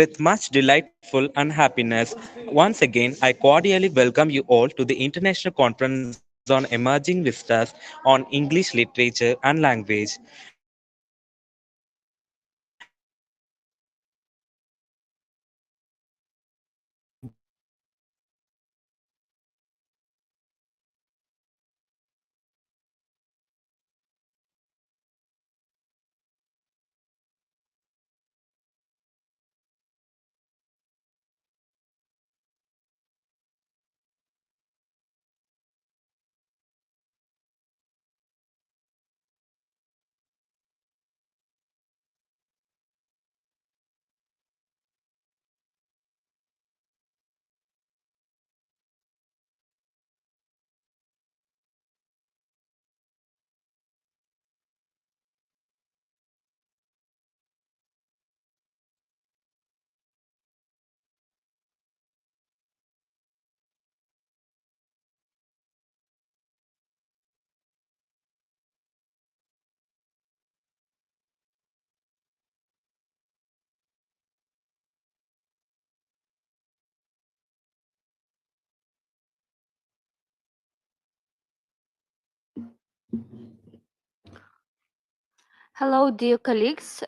with much delightful and happiness. Once again, I cordially welcome you all to the International Conference on Emerging Vistas on English Literature and Language. My name is Arya, and I am the Associate Director of Language Studies at IIT Bombay. Today, we are going to talk about English literature and language. Hello, dear colleagues.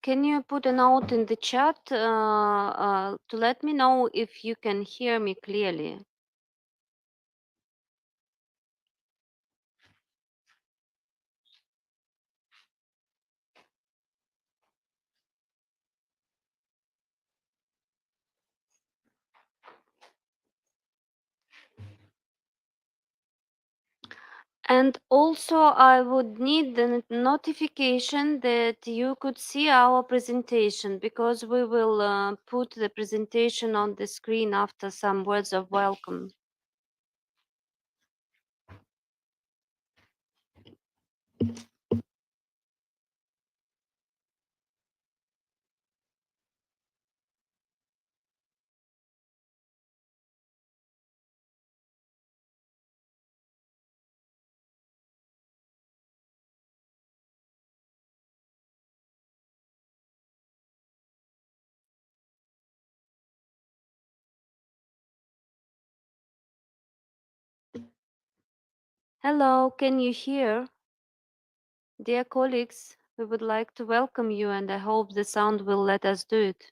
Can you put a note in the chat to let me know if you can hear me clearly? And also, I would need the notification that you could see our presentation because we will put the presentation on the screen after some words of welcome. Hello, can you hear? Dear colleagues, we would like to welcome you and I hope the sound will let us do it.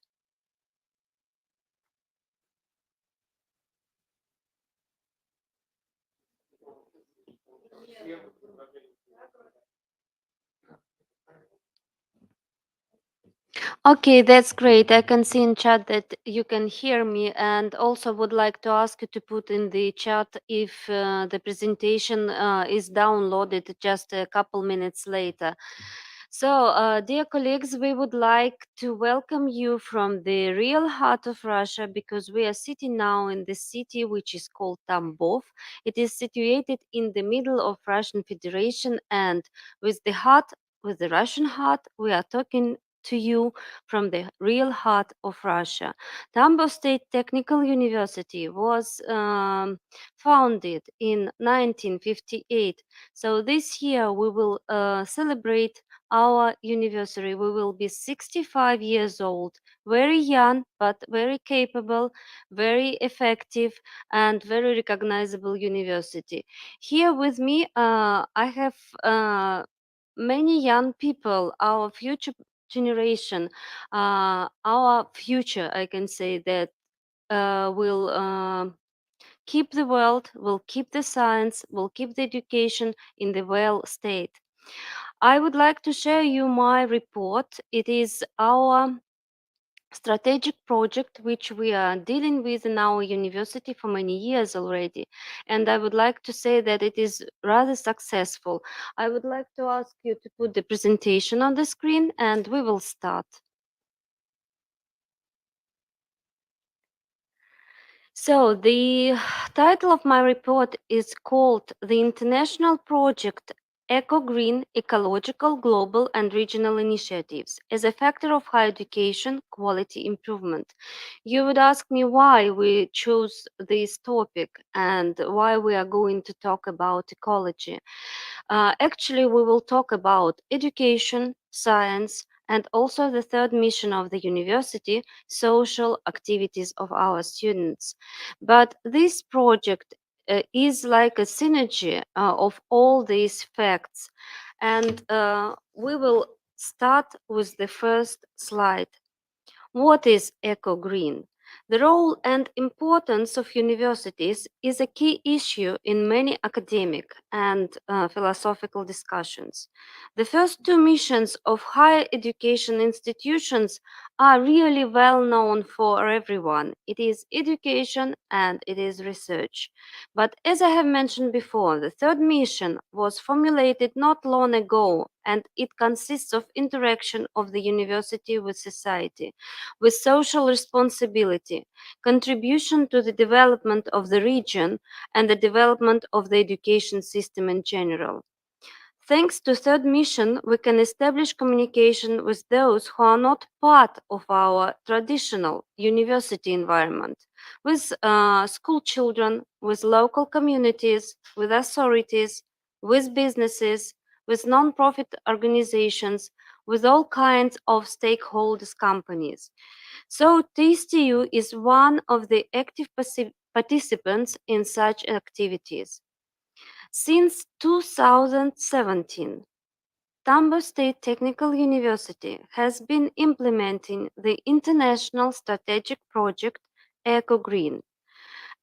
Okay, that's great. I can see in chat that you can hear me, and also would like to ask you to put in the chat if the presentation is downloaded just a couple minutes later. So, dear colleagues, we would like to welcome you from the real heart of Russia because we are sitting now in the city which is called Tambov. It is situated in the middle of Russian Federation, and with the heart, with the Russian heart, we are talking to you from the real heart of Russia. Tambov State Technical University was founded in 1958. So this year we will celebrate our anniversary. We will be 65 years old, very young, but very capable, very effective, and very recognizable university. Here with me, I have many young people, our future generation, our future, I can say that will keep the world, will keep the science, will keep the education in the well state. I would like to share you my report. It is our strategic project which we are dealing with in our university for many years already, and I would like to say that it is rather successful. I would like to ask you to put the presentation on the screen and we will start. So, the title of my report is called The International Project Eco Green Ecological Global and Regional Initiatives as a Factor of Higher Education Quality Improvement. You would ask me why we chose this topic and why we are going to talk about ecology. Actually, we will talk about education, science, and also the third mission of the university, social activities of our students. But this project is like a synergy of all these facts. And we will start with the first slide. What is eco-green? The role and importance of universities is a key issue in many academic and philosophical discussions. The first two missions of higher education institutions are really well known for everyone. It is education and it is research. But as I have mentioned before, the third mission was formulated not long ago, and it consists of interaction of the university with society, with social responsibility, contribution to the development of the region, and the development of the education system in general. Thanks to third mission, we can establish communication with those who are not part of our traditional university environment, with school children, with local communities, with authorities, with businesses, with non-profit organizations, with all kinds of stakeholders companies. So TSTU is one of the active participants in such activities. Since 2017, Tambo State Technical University has been implementing the international strategic project Eco Green.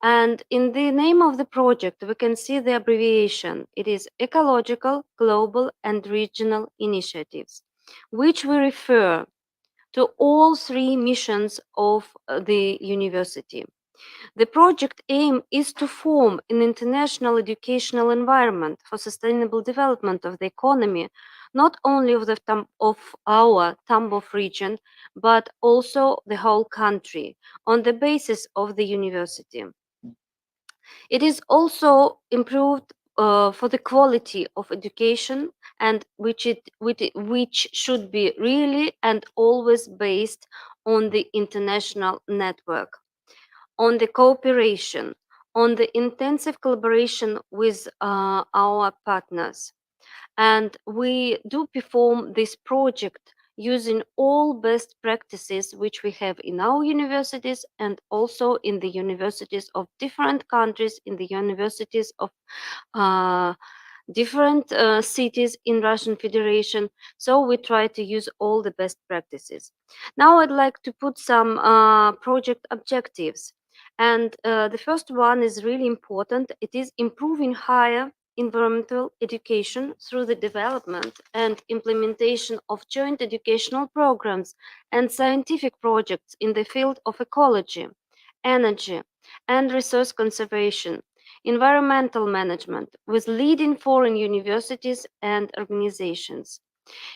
And in the name of the project, we can see the abbreviation. It is Ecological, Global, and Regional Initiatives, which we refer to all three missions of the university. The project aim is to form an international educational environment for sustainable development of the economy, not only of our Tambov region, but also the whole country, on the basis of the university. It is also improved for the quality of education, and which should be really and always based on the international network, on the cooperation, on the intensive collaboration with our partners. And we do perform this project using all best practices which we have in our universities and also in the universities of different countries, in the universities of uh, different cities in Russian Federation. So we try to use all the best practices. Now I'd like to put some project objectives. And the first one is really important. It is improving higher environmental education through the development and implementation of joint educational programs and scientific projects in the field of ecology, energy, and resource conservation, environmental management with leading foreign universities and organizations.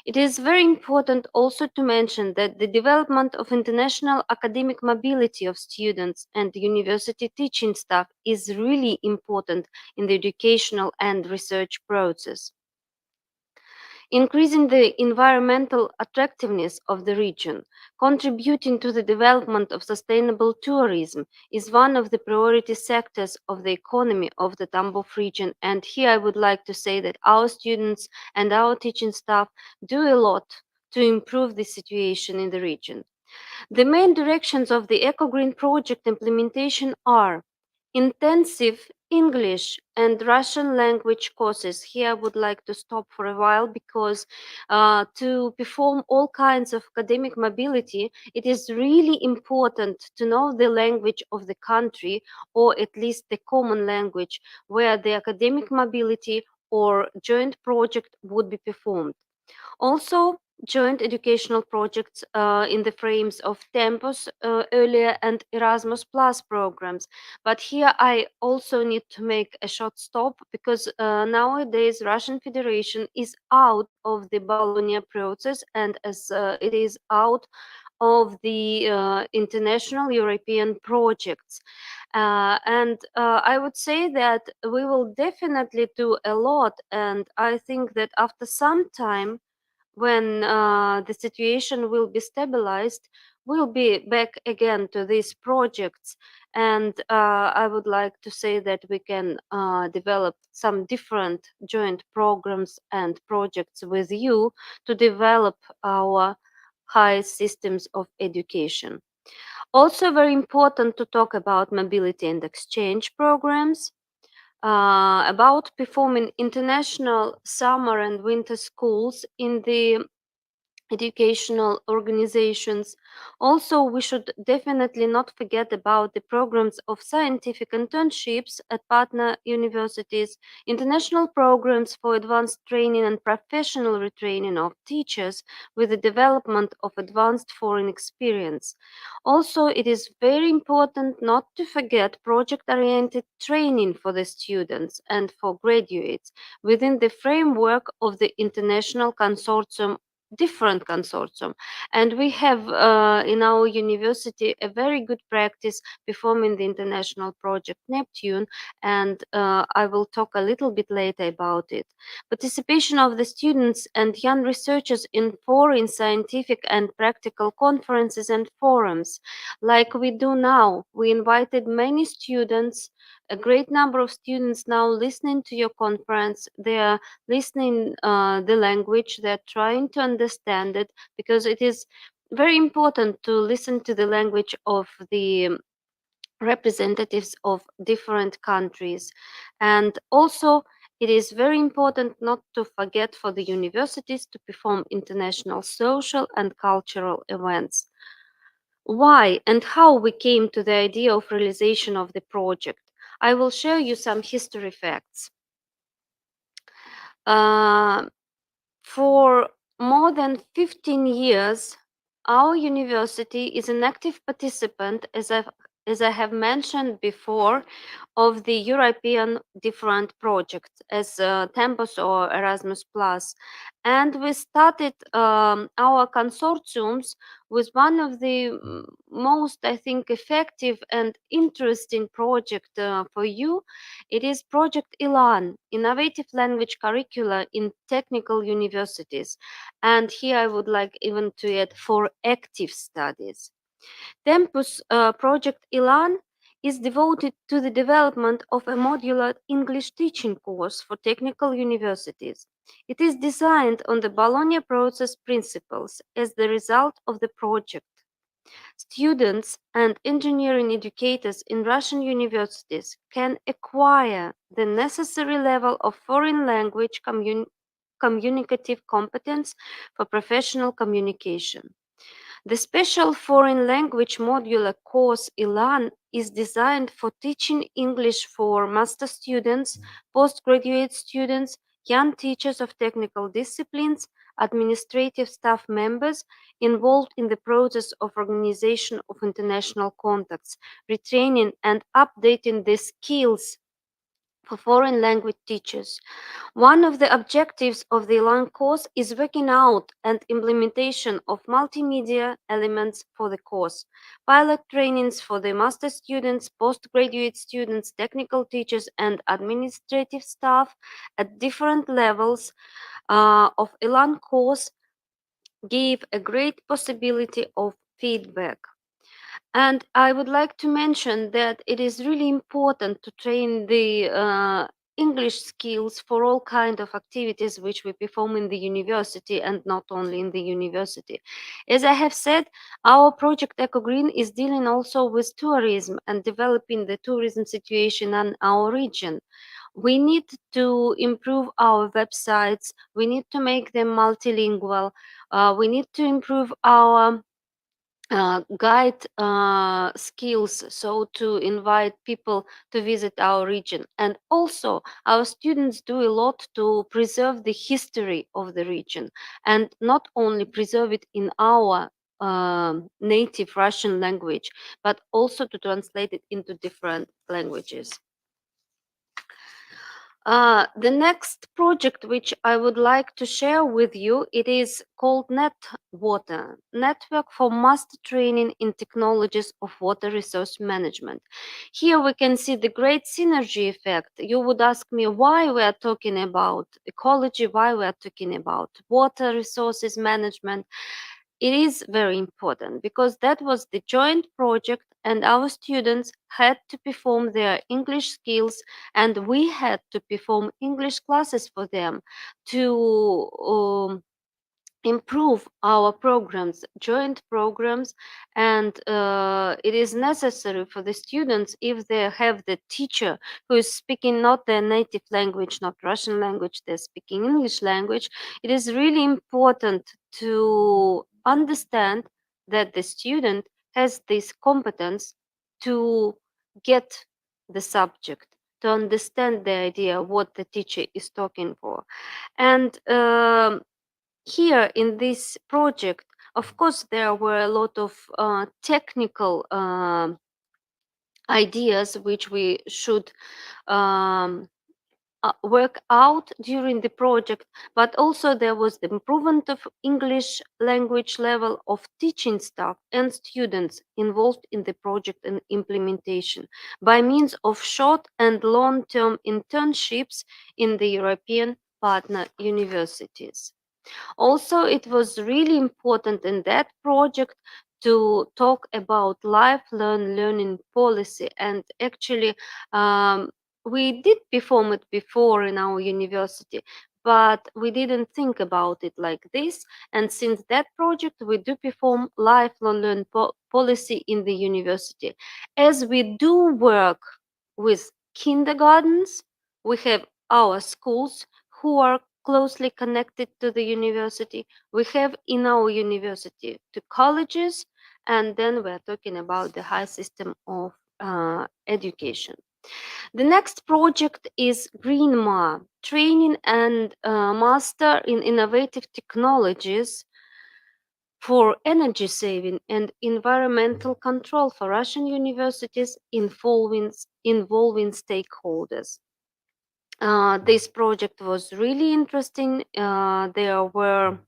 It is very important also to mention that the development of international academic mobility of students and university teaching staff is really important in the educational and research process. Increasing the environmental attractiveness of the region, contributing to the development of sustainable tourism is one of the priority sectors of the economy of the Tambov region. And here I would like to say that our students and our teaching staff do a lot to improve the situation in the region. The main directions of the EcoGreen project implementation are intensive English and Russian language courses. Here I would like to stop for a while because to perform all kinds of academic mobility, it is really important to know the language of the country, or at least the common language where the academic mobility or joint project would be performed. Also, joint educational projects in the frames of Tempus earlier and Erasmus Plus programs. But here I also need to make a short stop because nowadays Russian Federation is out of the Bologna process, and as it is out of the international European projects. And I would say that we will definitely do a lot, and I think that after some time, when the situation will be stabilized, we'll be back again to these projects. And I would like to say that we can develop some different joint programs and projects with you to develop our highest systems of education. Also, very important to talk about mobility and exchange programs, about performing international summer and winter schools in the educational organizations. Also, we should definitely not forget about the programs of scientific internships at partner universities, international programs for advanced training and professional retraining of teachers with the development of advanced foreign experience. Also, it is very important not to forget project oriented training for the students and for graduates within the framework of the international consortium, different consortium. And we have in our university a very good practice performing the international project Neptune, and I will talk a little bit later about it. Participation of the students and young researchers in foreign scientific and practical conferences and forums, like we do now. We invited many students, a great number of students now listening to your conference. They are listening the language, they're trying to understand it, because it is very important to listen to the language of the representatives of different countries. And also, it is very important not to forget for the universities to perform international social and cultural events. Why and how we came to the idea of realization of the project? I will share you some history facts. Uh, For more than 15 years, our university is an active participant, as I have mentioned before, of the European different projects as Tempus or Erasmus Plus. And we started our consortiums with one of the most, I think, effective and interesting project for you. It is Project ELAN, Innovative Language Curricula in Technical Universities. And here I would like even to add for active studies. Tempus Project ELAN is devoted to the development of a modular English teaching course for technical universities. It is designed on the Bologna process principles. As the result of the project, students and engineering educators in Russian universities can acquire the necessary level of foreign language communicative competence for professional communication. The special foreign language modular course ELAN is designed for teaching English for master students, postgraduate students, young teachers of technical disciplines, administrative staff members involved in the process of organization of international contacts, retraining and updating the skills for foreign language teachers. One of the objectives of the ELAN course is working out and implementation of multimedia elements for the course, pilot trainings for the master students, postgraduate students, technical teachers, and administrative staff at different levels of ELAN course give a great possibility of feedback. And I would like to mention that it is really important to train the English skills for all kind of activities which we perform in the university, and not only in the university. As I have said, our project EcoGreen is dealing also with tourism and developing the tourism situation in our region. We need to improve our websites, we need to make them multilingual, we need to improve our guide skills, so to invite people to visit our region. And also, our students do a lot to preserve the history of the region, and not only preserve it in our native Russian language, but also to translate it into different languages. The next project which I would like to share with you, it is called NetWater, Network for Master Training in Technologies of Water Resource Management. Here we can see the great synergy effect. You would ask me why we are talking about ecology, why we are talking about water resources management. It is very important because that was the joint project, and our students had to perform their English skills, and we had to perform English classes for them to improve our programs, joint programs, and it is necessary for the students, if they have the teacher who is speaking not their native language, not Russian language, they're speaking English language. It is really important to understand that the student has this competence to get the subject, to understand the idea what the teacher is talking for. And here in this project, of course, there were a lot of technical ideas which we should um, work out during the project, but also there was the improvement of English language level of teaching staff and students involved in the project and implementation by means of short and long-term internships in the European partner universities. Also, it was really important in that project to talk about lifelong learning policy. And actually, we did perform it before in our university, but we didn't think about it like this. And since that project, we do perform lifelong learning policy in the university. As we do work with kindergartens, we have our schools who are closely connected to the university. We have in our university the colleges, and then we're talking about the high system of education. The next project is GreenMA, training and master in innovative technologies for energy saving and environmental control for Russian universities involving stakeholders. This project was really interesting. There were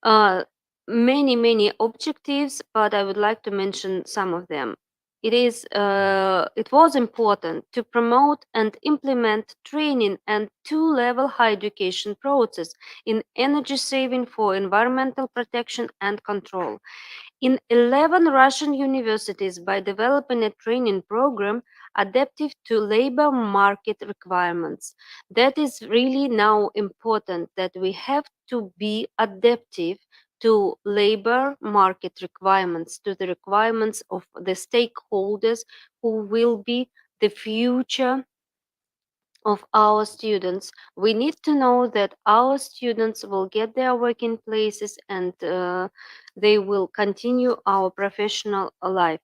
uh, many objectives, but I would like to mention some of them. It was important to promote and implement training and two-level higher education process in energy saving for environmental protection and control in 11 Russian universities by developing a training program adaptive to labor market requirements. That is really now important, that we have to be adaptive to labor market requirements, to the requirements of the stakeholders who will be the future of our students. We need to know that our students will get their working places, and they will continue our professional life.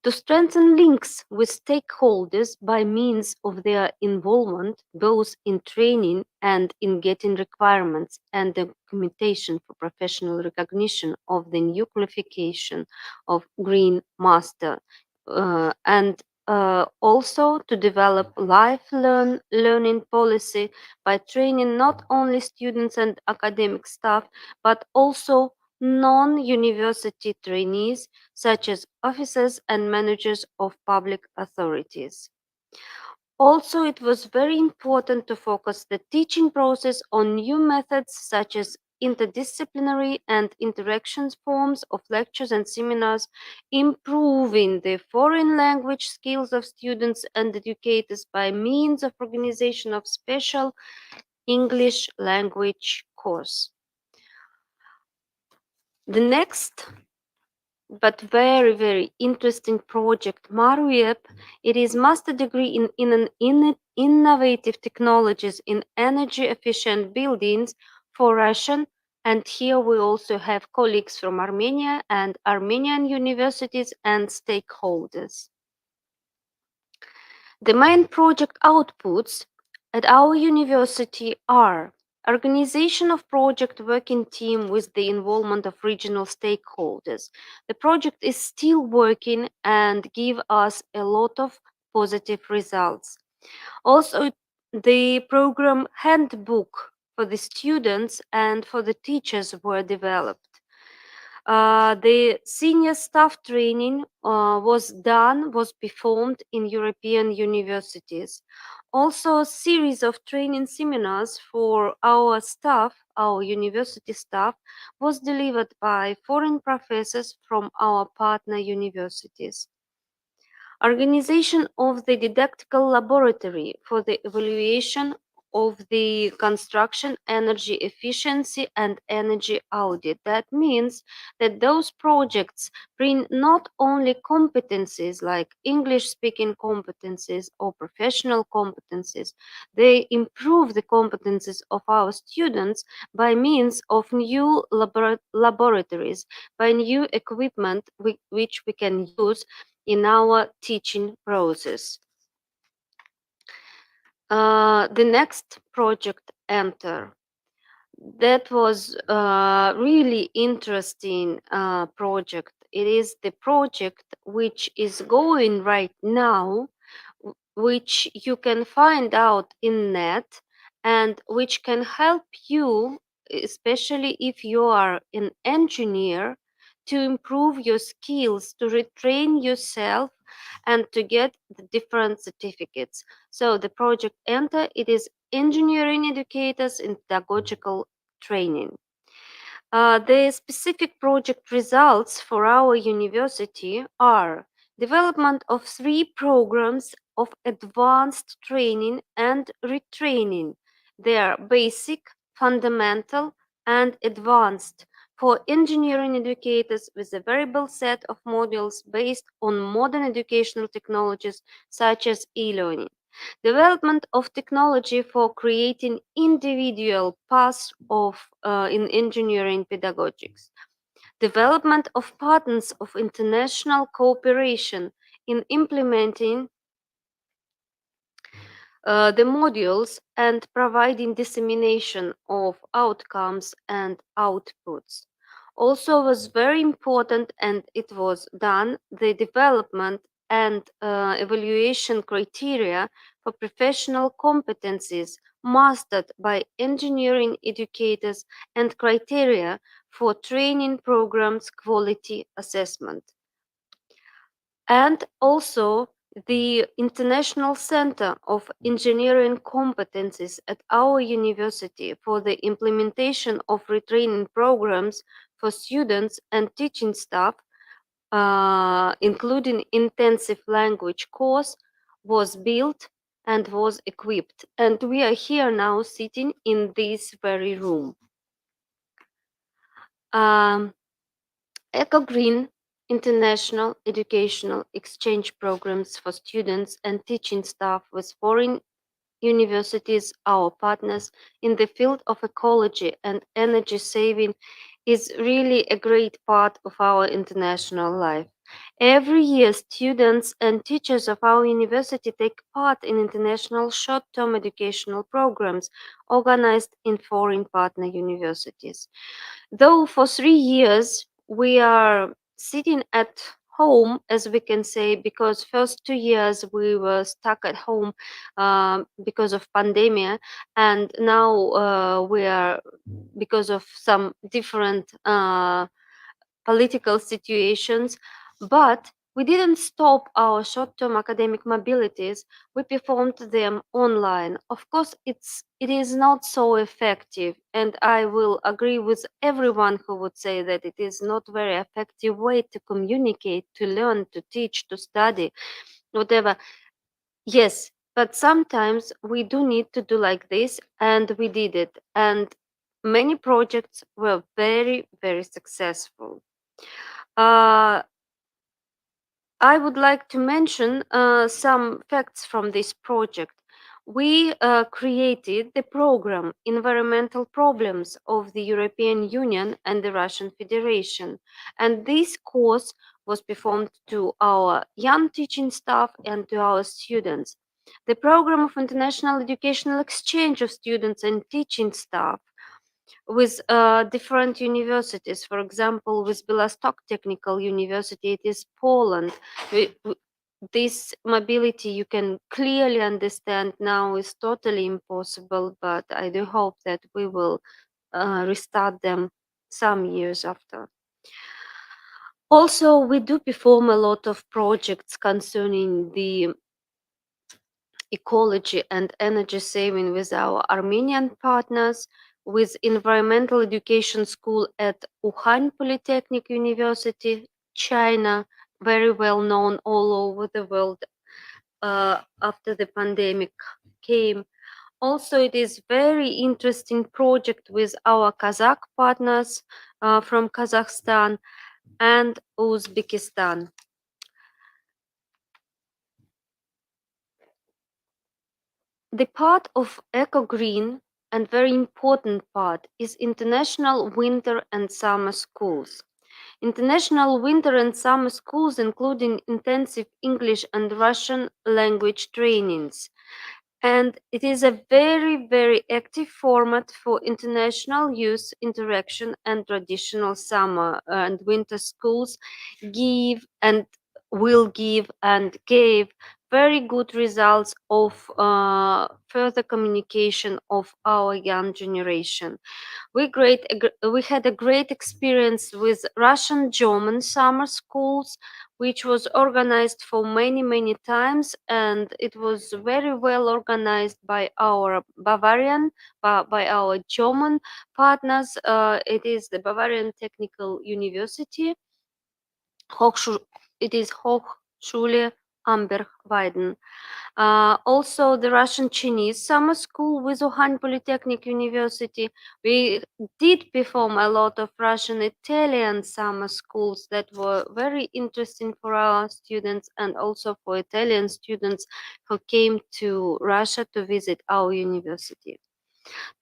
To strengthen links with stakeholders by means of their involvement both in training and in getting requirements and documentation for professional recognition of the new qualification of Green Master, and also to develop lifelong learning policy by training not only students and academic staff, but also non-university trainees such as officers and managers of public authorities. Also, it was very important to focus the teaching process on new methods such as interdisciplinary and interactions forms of lectures and seminars, improving the foreign language skills of students and educators by means of organization of special English language course. The next but very interesting project, MARUEP. It is master degree in innovative technologies in energy efficient buildings for Russian, and here we also have colleagues from Armenia and Armenian universities and stakeholders. The main project outputs at our university are organization of project working team with the involvement of regional stakeholders. The project is still working and give us a lot of positive results. Also, the program handbook for the students and for the teachers were developed. The senior staff training was performed in European universities. Also, a series of training seminars for our staff, our university staff, was delivered by foreign professors from our partner universities. Organization of the didactical laboratory for the evaluation of the construction energy efficiency and energy audit. That means that those projects bring not only competencies like English speaking competencies or professional competencies, they improve the competencies of our students by means of new laboratories, by new equipment which we can use in our teaching process. The next project, Enter. That was a really interesting project. It is the project which is going right now, which you can find out in net and which can help you, especially if you are an engineer, to improve your skills, to retrain yourself and to get the different certificates. So the project Enter, it is engineering educators in pedagogical training. The specific project results for our university are development of 3 programs of advanced training and retraining. They are basic, fundamental, and advanced for engineering educators with a variable set of modules based on modern educational technologies such as e-learning. Development of technology for creating individual paths in engineering pedagogics. Development of patterns of international cooperation in implementing the modules and providing dissemination of outcomes and outputs. Also was very important, and it was done, the development and evaluation criteria for professional competencies mastered by engineering educators and criteria for training programs quality assessment. And also the International Center of Engineering Competencies at our university for the implementation of retraining programs for students and teaching staff, including intensive language course, was built and was equipped. And we are here now sitting in this very room. EcoGreen international educational exchange programs for students and teaching staff with foreign universities, our partners in the field of ecology and energy saving, is really a great part of our international life. Every year, students and teachers of our university take part in international short-term educational programs organized in foreign partner universities. Though for 3 years we are sitting at home, as we can say, because first 2 years we were stuck at home because of pandemic, and now we are, because of some different political situations, but we didn't stop our short-term academic mobilities. We performed them online. Of course, it is not so effective, and I will agree with everyone who would say that it is not very effective way to communicate, to learn, to teach, to study, whatever. Yes, but sometimes we do need to do like this, and we did it. And many projects were very, very successful. Uh, I would like to mention some facts from this project. We created the program Environmental Problems of the European Union and the Russian Federation, and this course was performed to our young teaching staff and to our students. The program of international educational exchange of students and teaching staff with different universities. For example, with Białystok Technical University, it is Poland. This mobility, you can clearly understand now, is totally impossible, but I do hope that we will restart them some years after. Also, we do perform a lot of projects concerning the ecology and energy saving with our Armenian partners, with environmental education school at Wuhan Polytechnic University, China, very well known all over the world after the pandemic came. Also, it is very interesting project with our Kazakh partners from Kazakhstan and Uzbekistan. The part of Eco Green and very important part is international winter and summer schools. International winter and summer schools including intensive English and Russian language trainings. And it is a very, very active format for international youth interaction, and traditional summer and winter schools give and will give and gave very good results of further communication of our young generation. We had a great experience with Russian German summer schools, which was organized for many times, and it was very well organized by our Bavarian, by our German partners. It is the Bavarian Technical University. It is Hochschule Amberg-Weiden. Also, the Russian Chinese summer school with Wuhan Polytechnic University. We did perform a lot of Russian Italian summer schools that were very interesting for our students and also for Italian students who came to Russia to visit our university.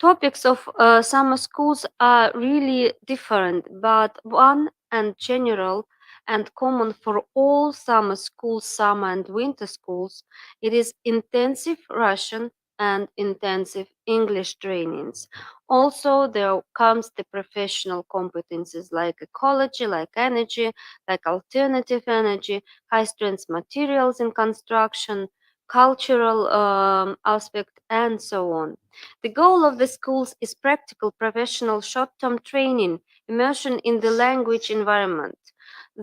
Topics of summer schools are really different, but one and general and common for all summer schools, summer and winter schools, it is intensive Russian and intensive English trainings. Also, there comes the professional competencies like ecology, like energy, like alternative energy, high strength materials in construction, cultural aspect, and so on. The goal of the schools is practical professional short-term training, immersion in the language environment.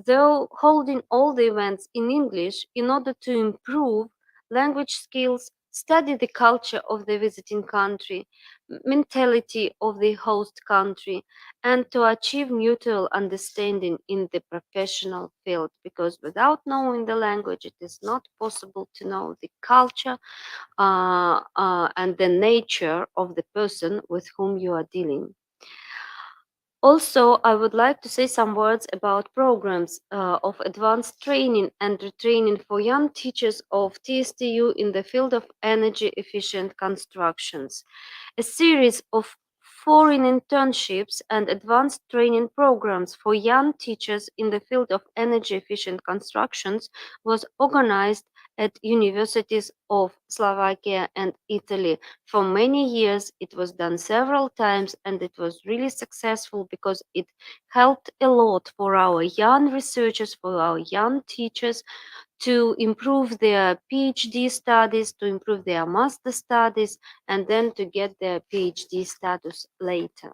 Though holding all the events in English in order to improve language skills, study the culture of the visiting country, mentality of the host country, and to achieve mutual understanding in the professional field. Because without knowing the language, it is not possible to know the culture and the nature of the person with whom you are dealing. Also, I would like to say some words about programs of advanced training and retraining for young teachers of TSTU in the field of energy efficient constructions. A series of foreign internships and advanced training programs for young teachers in the field of energy efficient constructions was organized at universities of Slovakia and Italy. For many years, it was done several times, and it was really successful because it helped a lot for our young researchers, for our young teachers to improve their PhD studies, to improve their master studies, and then to get their PhD status later.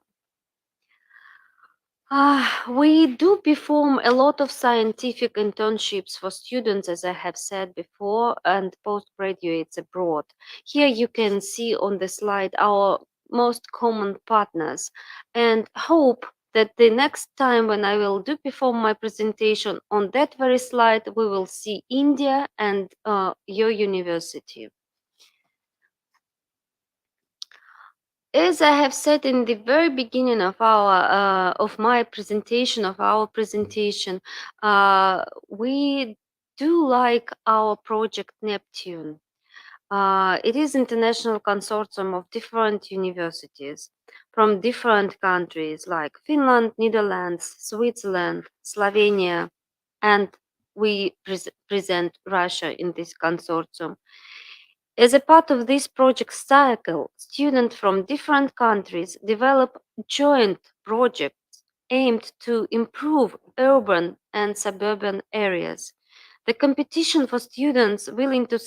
We do perform a lot of scientific internships for students, as I have said before, and postgraduates abroad. Here you can see on the slide our most common partners, and hope that the next time when I will do perform my presentation on that very slide, we will see India and your university. As I have said in the very beginning of our presentation, we do like our project Neptune. It is international consortium of different universities from different countries like Finland, Netherlands, Switzerland, Slovenia, and we present Russia in this consortium. As a part of this project cycle, students from different countries develop joint projects aimed to improve urban and suburban areas. The competition for students willing to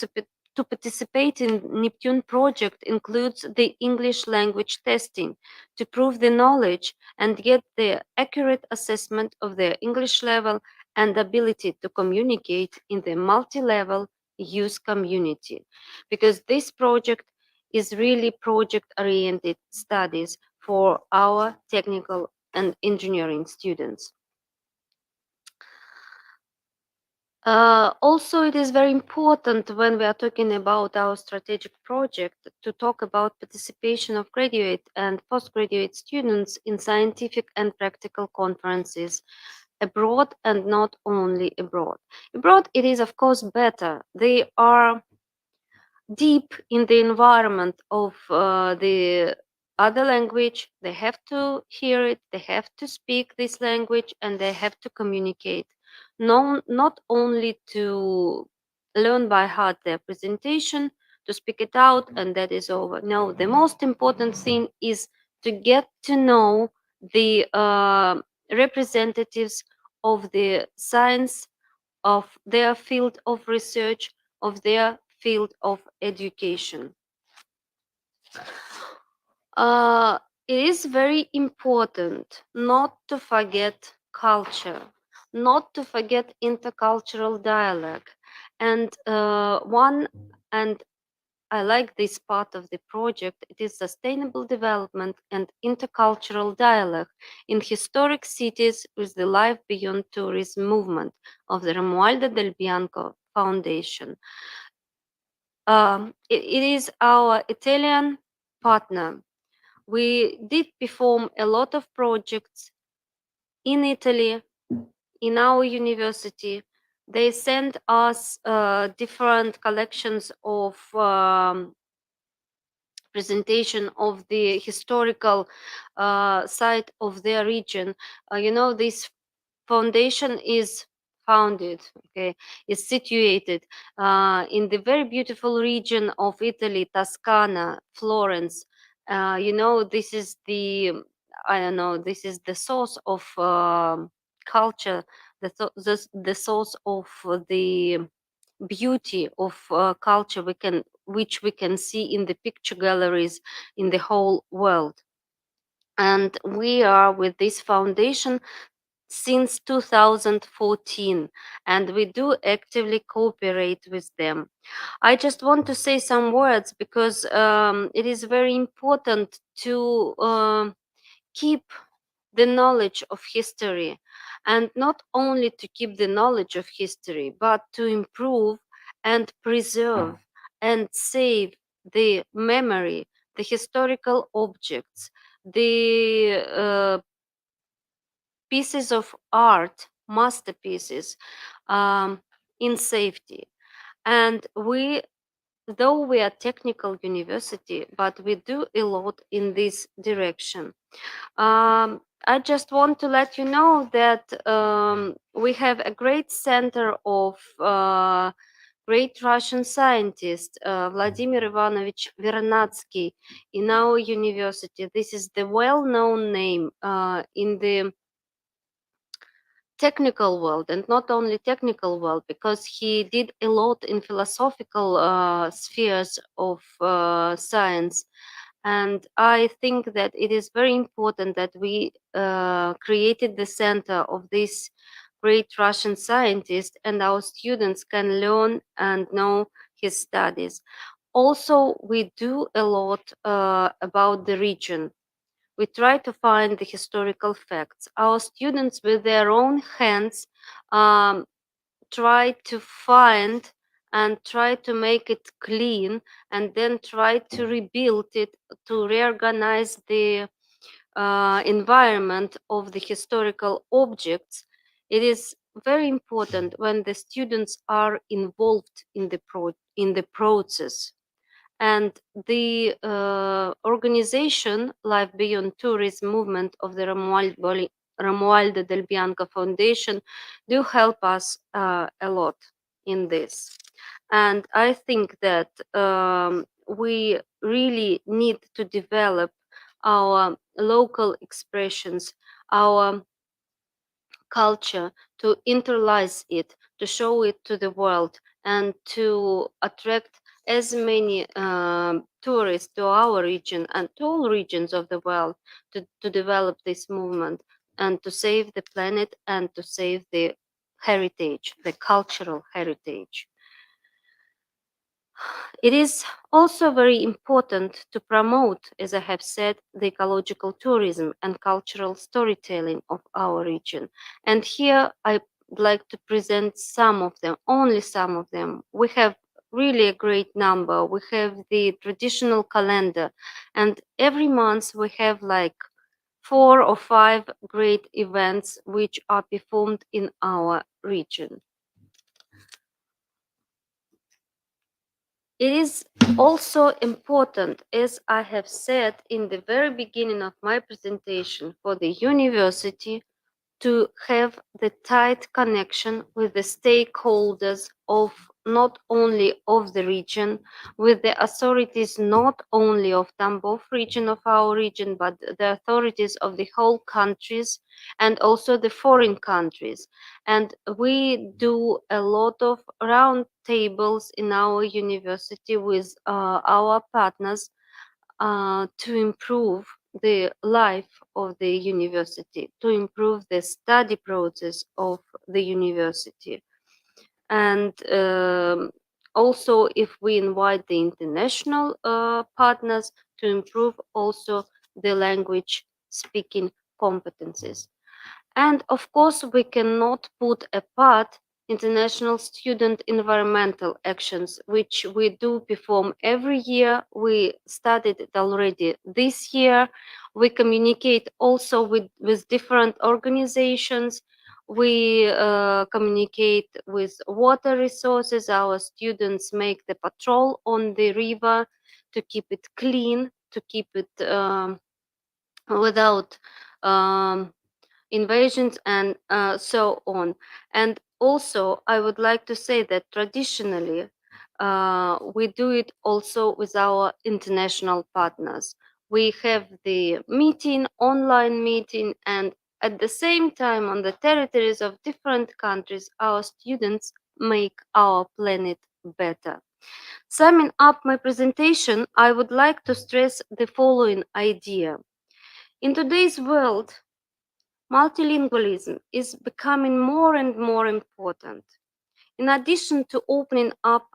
participate in Neptune project includes the English language testing to prove the knowledge and get the accurate assessment of their English level and ability to communicate in the multi-level youth community, because this project is really project-oriented studies for our technical and engineering students. Also, it is very important when we are talking about our strategic project to talk about participation of graduate and postgraduate students in scientific and practical conferences abroad and not only abroad. Abroad, it is of course better. They are deep in the environment of the other language. They have to hear it, they have to speak this language, and they have to communicate. No, not only to learn by heart their presentation, to speak it out, and that is over. No, the most important thing is to get to know the representatives of the science, of their field of research, of their field of education. Uh, it is very important not to forget culture, not to forget intercultural dialogue. And one, and I like this part of the project. It is sustainable development and intercultural dialogue in historic cities with the Life Beyond Tourism movement of the Romualdo del Bianco Foundation. It is our Italian partner. We did perform a lot of projects in Italy, in our university. They sent us different collections of presentation of the historical site of their region. This foundation is founded, okay, is situated in the very beautiful region of Italy, Toscana, Florence. This is the, I don't know, this is the source of culture, the source of the beauty of culture which we can see in the picture galleries in the whole world. And we are with this foundation since 2014, and we do actively cooperate with them. I just want to say some words because it is very important to keep the knowledge of history, and not only to keep the knowledge of history, but to improve and preserve and save the memory, the historical objects, the pieces of art, masterpieces, in safety. And we, though we are technical university, but we do a lot in this direction. I just want to let you know that we have a great center of great Russian scientist, Vladimir Ivanovich Vernadsky, in our university. This is the well-known name in the technical world, and not only technical world, because he did a lot in philosophical spheres of science. And I think that it is very important that we created the center of this great Russian scientist, and our students can learn and know his studies. Also, we do a lot about the region. We try to find the historical facts. Our students, with their own hands, um, try to find and try to make it clean, and then try to rebuild it, to reorganize the environment of the historical objects. It is very important when the students are involved in the process. And the organization Life Beyond Tourism movement of the Romualdo del Bianco Foundation do help us a lot in this. And I think that we really need to develop our local expressions, our culture, to internalize it, to show it to the world, and to attract as many tourists to our region and to all regions of the world, to develop this movement and to save the planet and to save the heritage, the cultural heritage. It is also very important to promote, as I have said, the ecological tourism and cultural storytelling of our region. And here I like to present some of them, only some of them. We have really a great number. We have the traditional calendar, and every month we have like 4 or 5 great events which are performed in our region. It is also important, as I have said in the very beginning of my presentation, for the university to have the tight connection with the stakeholders of not only of the region, with the authorities not only of Tambov region of our region, but the authorities of the whole countries and also the foreign countries. And we do a lot of round tables in our university with our partners to improve the life of the university, to improve the study process of the university. And also, if we invite the international partners to improve also the language speaking competencies. And of course, we cannot put apart international student environmental actions, which we do perform every year. We started it already this year. We communicate also with different organizations. We communicate with water resources. Our students make the patrol on the river to keep it clean, to keep it without invasions and so on. And also, I would like to say that traditionally, we do it also with our international partners. We have the meeting, online meeting, and at the same time, on the territories of different countries, our students make our planet better. Summing up my presentation, I would like to stress the following idea. In today's world, multilingualism is becoming more and more important. In addition to opening up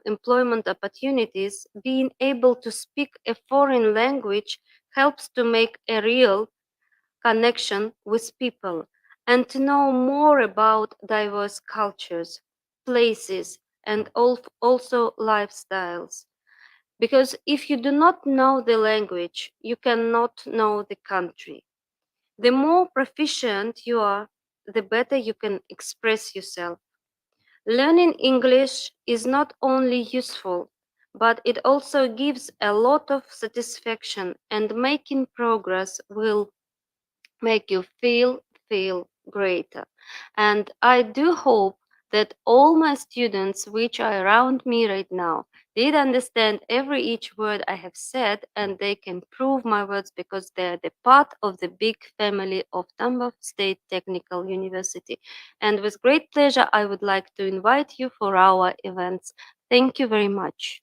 employment opportunities, being able to speak a foreign language helps to make a real connection with people and to know more about diverse cultures, places, and also lifestyles. Because if you do not know the language, you cannot know the country. The more proficient you are, the better you can express yourself. Learning English is not only useful, but it also gives a lot of satisfaction, and making progress will make you feel greater. And I do hope that all my students which are around me right now did understand every each word I have said, and they can prove my words because they're the part of the big family of Tambov State Technical University. And with great pleasure, I would like to invite you for our events. Thank you very much.